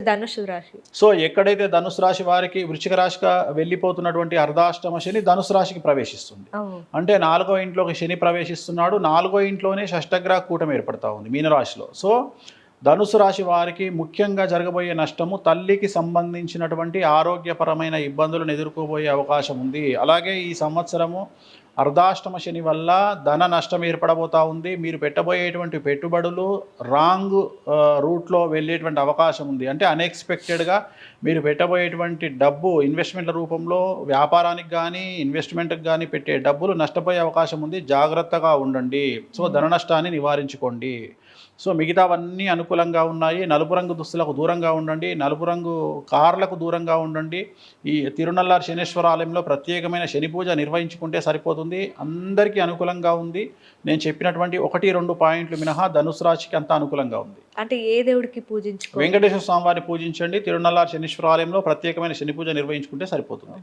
ధనుసు రాశి. సో ఎక్కడైతే ధనుసు రాశి వారికి వృశ్చిక రాశిగా వెళ్ళిపోతున్నటువంటి అర్ధాష్టమ శని ధనుసు రాశికి ప్రవేశిస్తుంది. అంటే 4వ ఇంట్లోకి శని ప్రవేశిస్తున్నాడు. 4వ ఇంట్లోనే షష్టగ్రహ కూటమి ఏర్పడతా ఉంది మీనరాశిలో. సో ధనుసు రాశి వారికి ముఖ్యంగా జరగబోయే నష్టము తల్లికి సంబంధించినటువంటి ఆరోగ్యపరమైన ఇబ్బందులను ఎదుర్కోబోయే అవకాశం ఉంది. అలాగే ఈ సంవత్సరము అర్ధాష్టమ శని వల్ల ధన నష్టం ఏర్పడబోతూ ఉంది. మీరు పెట్టబోయేటువంటి పెట్టుబడులు రాంగ్ రూట్లో వెళ్ళేటువంటి అవకాశం ఉంది. అంటే అన్ఎక్స్పెక్టెడ్గా మీరు పెట్టబోయేటువంటి డబ్బు ఇన్వెస్ట్మెంట్ల రూపంలో వ్యాపారానికి కానీ ఇన్వెస్ట్మెంట్కి కానీ పెట్టే డబ్బులు నష్టపోయే అవకాశం ఉంది. జాగ్రత్తగా ఉండండి. సో ధన నష్టాన్ని నివారించుకోండి. సో మిగతావన్నీ అనుకూలంగా ఉన్నాయి. నలుపు రంగు దుస్తులకు దూరంగా ఉండండి. నలుపు రంగు కార్లకు దూరంగా ఉండండి. ఈ తిరునల్లారి శనేశ్వర ఆలయంలో ప్రత్యేకమైన శని పూజ నిర్వహించుకుంటే సరిపోతుంది. అందరికీ అనుకూలంగా ఉంది. నేను చెప్పినటువంటి 1-2 పాయింట్లు మినహా ధనుసు రాశికి అంతా అనుకూలంగా ఉంది. అంటే ఏ దేవుడికి పూజించుకో? వెంకటేశ్వర స్వామి వారిని పూజించండి. తిరునల్లారి శనీశ్వర ఆలయంలో ప్రత్యేకమైన శని పూజ నిర్వహించుకుంటే సరిపోతుంది.